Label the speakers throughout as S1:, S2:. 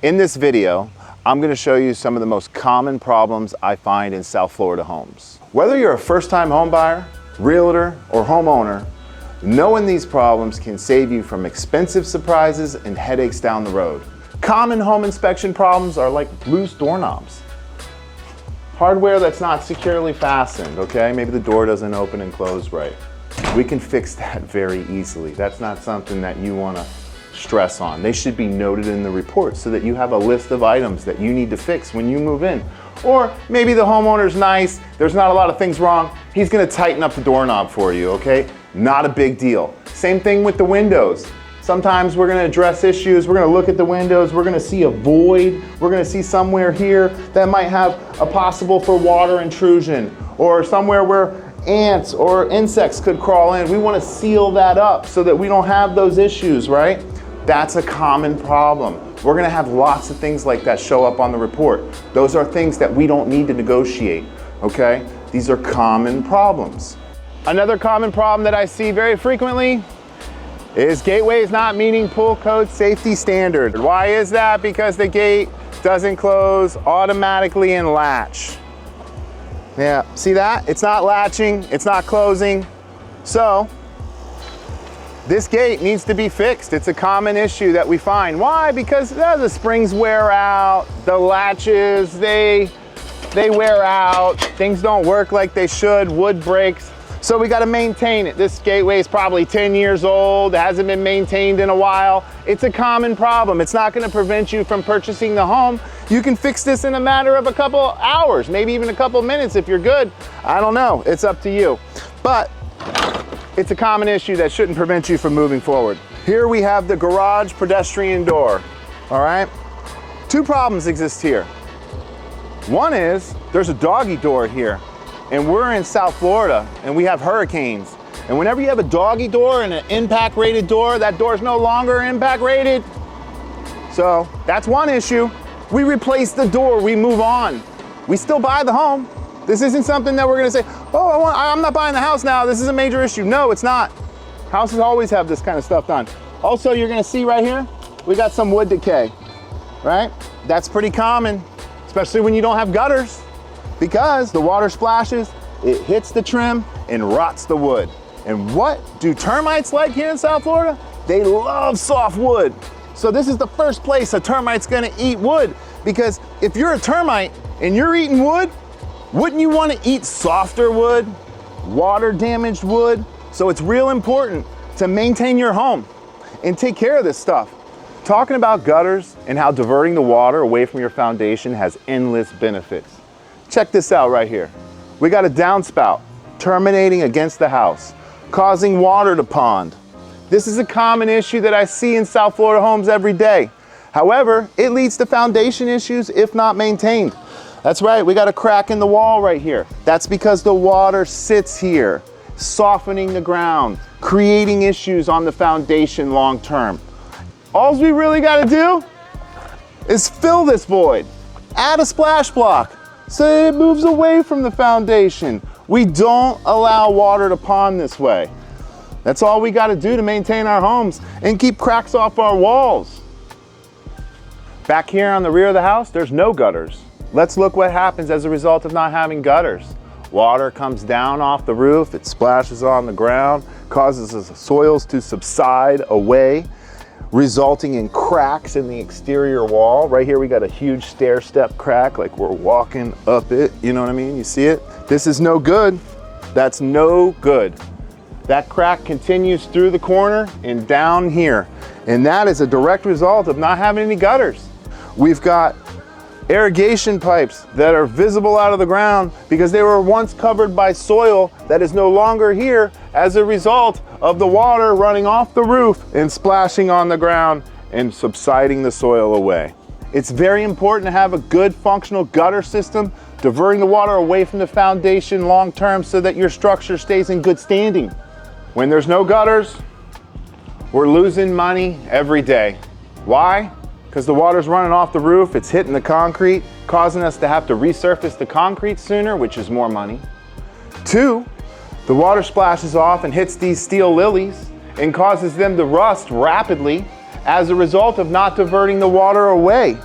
S1: In this video, I'm going to show you some of the most common problems I find in South Florida homes. Whether you're a first-time home buyer, realtor, or homeowner, knowing these problems can save you from expensive surprises and headaches down the road. Common home inspection problems are like loose doorknobs, hardware that's not securely fastened, okay? Maybe the door doesn't open and close right. We can fix that very easily. That's not something that you want to stress on. They should be noted in the report so that you have a list of items that you need to fix when you move in. Or maybe the homeowner's nice, there's not a lot of things wrong, he's gonna tighten up the doorknob for you, okay? Not a big deal. Same thing with the windows. Sometimes we're gonna address issues, we're gonna look at the windows, we're gonna see a void, we're gonna see somewhere here that might have a possible for water intrusion, or somewhere where ants or insects could crawl in. We wanna seal that up so that we don't have those issues, right? That's a common problem. We're gonna have lots of things like that show up on the report. Those are things that we don't need to negotiate, okay? These are common problems. Another common problem that I see very frequently is gateways not meeting pool code safety standard. Why is that? Because the gate doesn't close automatically and latch. Yeah, see that? It's not latching, it's not closing. So, this gate needs to be fixed. It's a common issue that we find. Why? Because the springs wear out, the latches, they wear out, things don't work like they should, wood breaks. So we gotta maintain it. This gateway is probably 10 years old, hasn't been maintained in a while. It's a common problem. It's not gonna prevent you from purchasing the home. You can fix this in a matter of a couple hours, maybe even a couple minutes if you're good. I don't know, it's up to you. But it's a common issue that shouldn't prevent you from moving forward. Here we have the garage pedestrian door, all right? Two problems exist here. One is there's a doggy door here, and we're in South Florida and we have hurricanes. And whenever you have a doggy door and an impact rated door, that door is no longer impact rated. So that's one issue. We replace the door, we move on. We still buy the home. This isn't something that we're gonna say, oh, I'm not buying the house now, this is a major issue. No, it's not. Houses always have this kind of stuff done. Also, you're gonna see right here, we got some wood decay, right? That's pretty common, especially when you don't have gutters, because the water splashes, it hits the trim and rots the wood. And what do termites like here in South Florida? They love soft wood. So this is the first place a termite's gonna eat wood, because if you're a termite and you're eating wood, wouldn't you want to eat softer wood, water damaged wood? So it's real important to maintain your home and take care of this stuff. Talking about gutters and how diverting the water away from your foundation has endless benefits. Check this out right here. We got a downspout terminating against the house, causing water to pond. This is a common issue that I see in South Florida homes every day. However, it leads to foundation issues if not maintained. That's right, we got a crack in the wall right here. That's because the water sits here, softening the ground, creating issues on the foundation long term. All we really gotta do is fill this void, add a splash block so that it moves away from the foundation. We don't allow water to pond this way. That's all we gotta do to maintain our homes and keep cracks off our walls. Back here on the rear of the house, there's no gutters. Let's look what happens as a result of not having gutters. Water comes down off the roof, it splashes on the ground, causes the soils to subside away, resulting in cracks in the exterior wall. Right here we got a huge stair step crack, like we're walking up it, you know what I mean? You see it? This is no good. That's no good. That crack continues through the corner and down here. And that is a direct result of not having any gutters. We've got irrigation pipes that are visible out of the ground because they were once covered by soil that is no longer here as a result of the water running off the roof and splashing on the ground and subsiding the soil away. It's very important to have a good functional gutter system, diverting the water away from the foundation long term so that your structure stays in good standing. When there's no gutters, we're losing money every day. Why? Because the water's running off the roof, it's hitting the concrete, causing us to have to resurface the concrete sooner, which is more money. Two, the water splashes off and hits these steel lilies and causes them to rust rapidly as a result of not diverting the water away.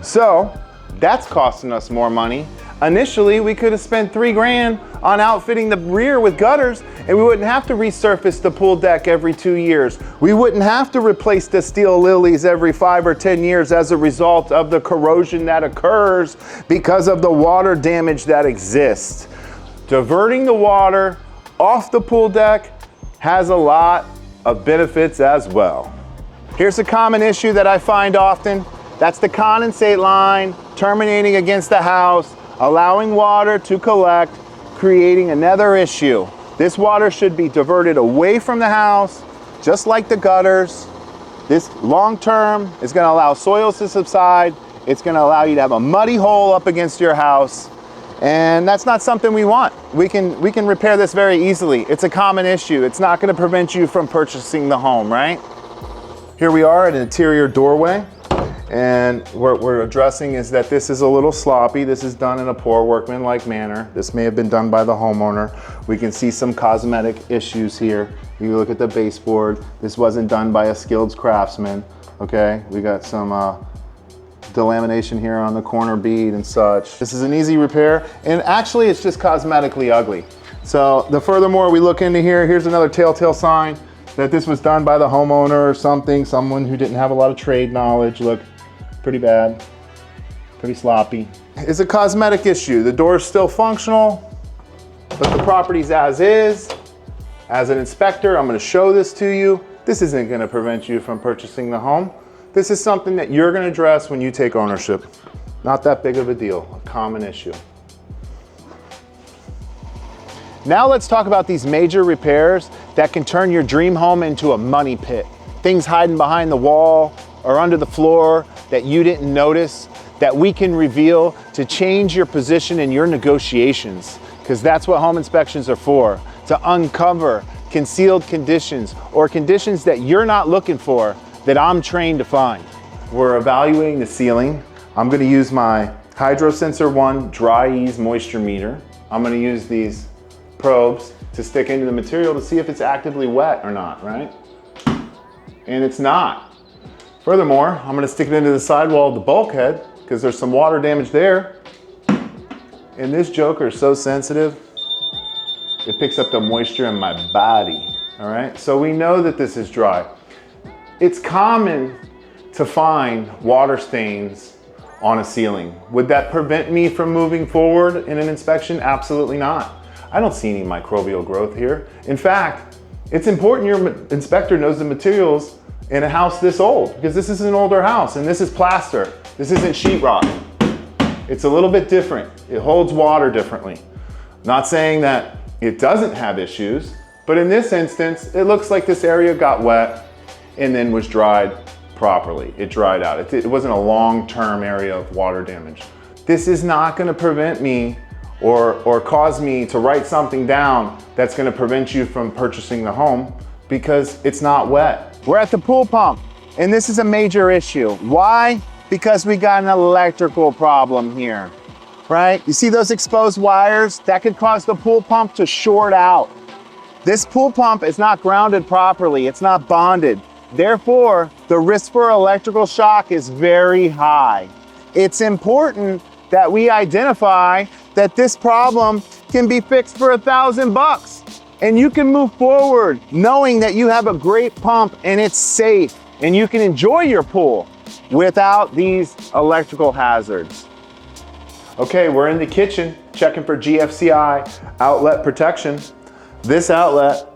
S1: So that's costing us more money. Initially, we could have spent $3 grand on outfitting the rear with gutters, and we wouldn't have to resurface the pool deck every 2 years. We wouldn't have to replace the steel lilies every 5 or 10 years as a result of the corrosion that occurs because of the water damage that exists. Diverting the water off the pool deck has a lot of benefits as well. Here's a common issue that I find often. That's the condensate line terminating against the house, allowing water to collect, creating another issue. This water should be diverted away from the house, just like the gutters. This long term is going to allow soils to subside. It's going to allow you to have a muddy hole up against your house. And that's not something we want. We can repair this very easily. It's a common issue. It's not going to prevent you from purchasing the home, right? Here we are at an interior doorway. And what we're addressing is that this is a little sloppy. This is done in a poor workmanlike manner. This may have been done by the homeowner. We can see some cosmetic issues here. You look at the baseboard. This wasn't done by a skilled craftsman, okay? We got some delamination here on the corner bead and such. This is an easy repair, and actually it's just cosmetically ugly. So the furthermore we look into here, here's another telltale sign that this was done by the homeowner or something, someone who didn't have a lot of trade knowledge. Look, pretty bad, pretty sloppy. It's a cosmetic issue. The door is still functional, but the property's as is. As an inspector, I'm gonna show this to you. This isn't gonna prevent you from purchasing the home. This is something that you're gonna address when you take ownership. Not that big of a deal, a common issue. Now let's talk about these major repairs that can turn your dream home into a money pit. Things hiding behind the wall or under the floor that you didn't notice, that we can reveal to change your position in your negotiations, because that's what home inspections are for, to uncover concealed conditions or conditions that you're not looking for that I'm trained to find. We're evaluating the ceiling. I'm gonna use my HydroSensor 1 Dry Ease Moisture Meter. I'm gonna use these probes to stick into the material to see if it's actively wet or not, right? And it's not. Furthermore, I'm gonna stick it into the sidewall of the bulkhead because there's some water damage there. And this joker is so sensitive, it picks up the moisture in my body, all right? So we know that this is dry. It's common to find water stains on a ceiling. Would that prevent me from moving forward in an inspection? Absolutely not. I don't see any microbial growth here. In fact, it's important your inspector knows the materials in a house this old, because this is an older house and this is plaster. This isn't sheetrock. It's a little bit different. It holds water differently. Not saying that it doesn't have issues, but in this instance, it looks like this area got wet and then was dried properly. It dried out. It wasn't a long-term area of water damage. This is not gonna prevent me or cause me to write something down that's gonna prevent you from purchasing the home because it's not wet. We're at the pool pump, and this is a major issue. Why? Because we got an electrical problem here, right? You see those exposed wires? That could cause the pool pump to short out. This pool pump is not grounded properly. It's not bonded. Therefore, the risk for electrical shock is very high. It's important that we identify that this problem can be fixed for $1,000 and you can move forward knowing that you have a great pump and it's safe and you can enjoy your pool without these electrical hazards. Okay, we're in the kitchen checking for GFCI outlet protection. This outlet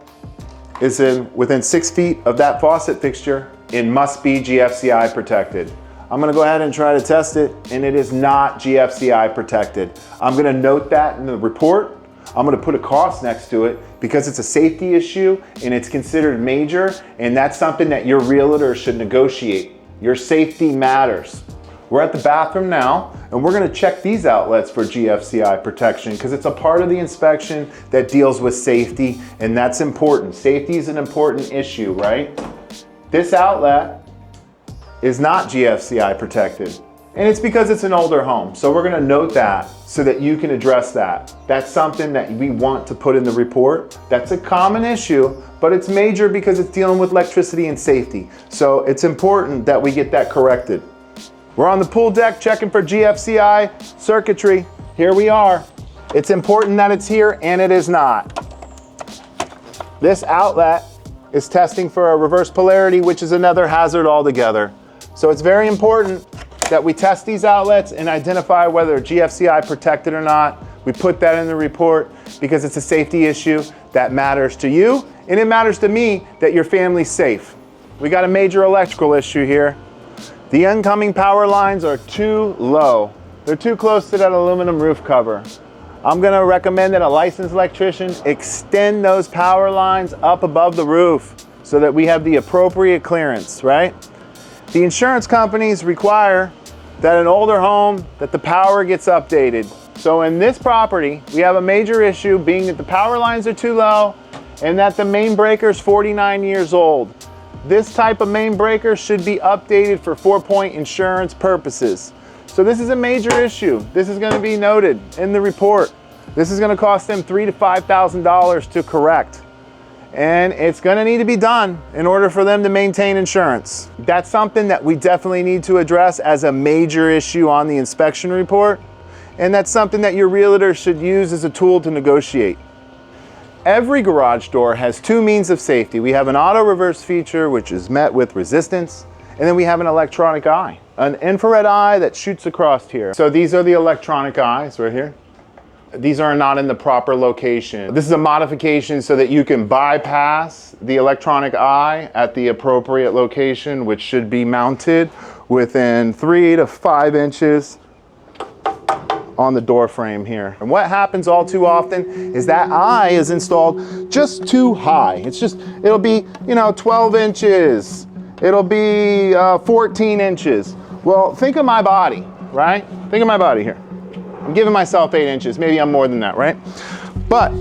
S1: is within 6 feet of that faucet fixture. It must be GFCI protected. I'm gonna go ahead and try to test it, and it is not GFCI protected. I'm gonna note that in the report. I'm gonna put a cost next to it because it's a safety issue and it's considered major, and that's something that your realtor should negotiate. Your safety matters. We're at the bathroom now, and we're gonna check these outlets for GFCI protection because it's a part of the inspection that deals with safety, and that's important. Safety is an important issue, right? This outlet is not GFCI protected, and it's because it's an older home. So we're gonna note that so that you can address that. That's something that we want to put in the report. That's a common issue, but it's major because it's dealing with electricity and safety. So it's important that we get that corrected. We're on the pool deck checking for GFCI circuitry. Here we are. It's important that it's here, and it is not. This outlet is testing for a reverse polarity, which is another hazard altogether. So it's very important that we test these outlets and identify whether GFCI protected or not. We put that in the report because it's a safety issue that matters to you, and it matters to me that your family's safe. We got a major electrical issue here. The incoming power lines are too low. They're too close to that aluminum roof cover. I'm gonna recommend that a licensed electrician extend those power lines up above the roof so that we have the appropriate clearance, right? The insurance companies require that an older home, that the power gets updated. So in this property, we have a major issue being that the power lines are too low and that the main breaker is 49 years old. This type of main breaker should be updated for 4-point insurance purposes. So this is a major issue. This is going to be noted in the report. This is going to cost them $3,000 to $5,000 to correct. And it's going to need to be done in order for them to maintain insurance. That's something that we definitely need to address as a major issue on the inspection report. And that's something that your realtor should use as a tool to negotiate. Every garage door has two means of safety. We have an auto reverse feature, which is met with resistance, and then we have an electronic eye, an infrared eye that shoots across here. So these are the electronic eyes right here. These are not in the proper location. This is a modification so that you can bypass the electronic eye at the appropriate location, which should be mounted within 3 to 5 inches on the door frame here. And what happens all too often is that eye is installed just too high. It'll be, 12 inches. It'll be 14 inches. Well, think of my body, right? Think of my body here. I'm giving myself 8 inches. Maybe I'm more than that, right? But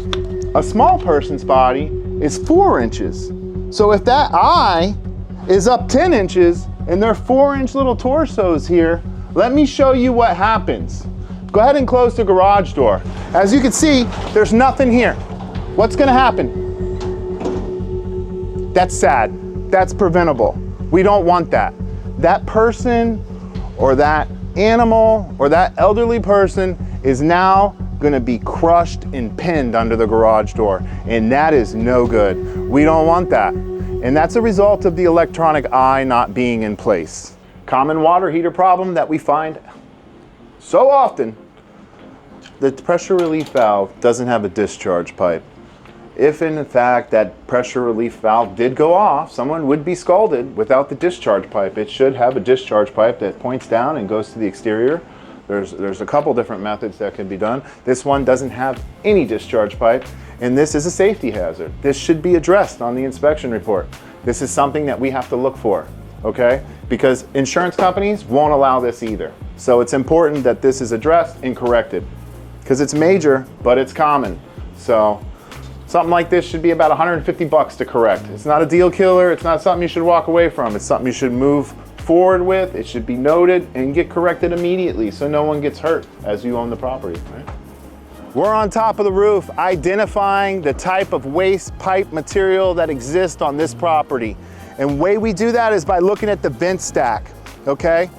S1: a small person's body is 4 inches. So if that eye is up 10 inches and they're 4-inch little torsos here, let me show you what happens. Go ahead and close the garage door. As you can see, there's nothing here. What's gonna happen? That's sad. That's preventable. We don't want that. That person or that animal or that elderly person is now gonna be crushed and pinned under the garage door, and that is no good. We don't want that. And that's a result of the electronic eye not being in place. Common water heater problem that we find so often. The pressure relief valve doesn't have a discharge pipe. If in fact that pressure relief valve did go off, someone would be scalded without the discharge pipe. It should have a discharge pipe that points down and goes to the exterior. There's a couple different methods that can be done. This one doesn't have any discharge pipe, and this is a safety hazard. This should be addressed on the inspection report. This is something that we have to look for, okay? Because insurance companies won't allow this either. So it's important that this is addressed and corrected, because it's major, but it's common. So something like this should be about 150 bucks to correct. It's not a deal killer. It's not something you should walk away from. It's something you should move forward with. It should be noted and get corrected immediately so no one gets hurt as you own the property, right? We're on top of the roof identifying the type of waste pipe material that exists on this property. And the way we do that is by looking at the vent stack, okay?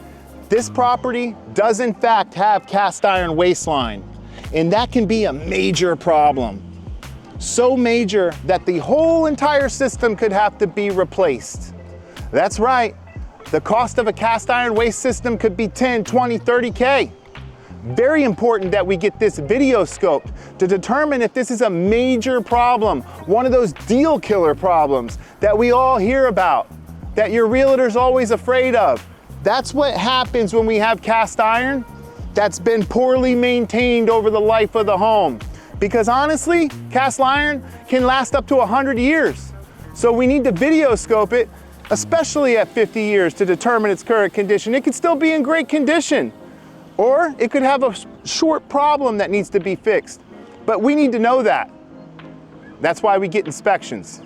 S1: This property does in fact have cast iron waste line, and that can be a major problem. So major that the whole entire system could have to be replaced. That's right, the cost of a cast iron waste system could be 10, 20, 30K. Very important that we get this video scoped to determine if this is a major problem, one of those deal killer problems that we all hear about, that your realtor's always afraid of. That's what happens when we have cast iron that's been poorly maintained over the life of the home. Because honestly, cast iron can last up to 100 years. So we need to video scope it, especially at 50 years, to determine its current condition. It could still be in great condition, or it could have a short problem that needs to be fixed. But we need to know that. That's why we get inspections.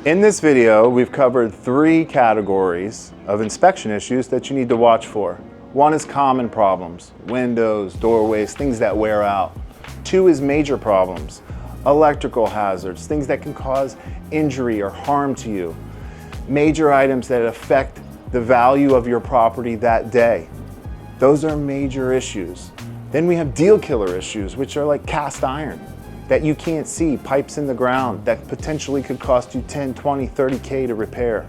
S1: In this video, we've covered 3 categories of inspection issues that you need to watch for. One is common problems, windows, doorways, things that wear out. 2 is major problems, electrical hazards, things that can cause injury or harm to you. Major items that affect the value of your property that day. Those are major issues. Then we have deal killer issues, which are like cast iron that you can't see, pipes in the ground that potentially could cost you 10, 20, 30K to repair.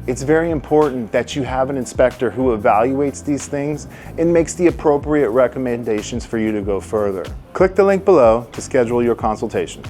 S1: It's very important that you have an inspector who evaluates these things and makes the appropriate recommendations for you to go further. Click the link below to schedule your consultation.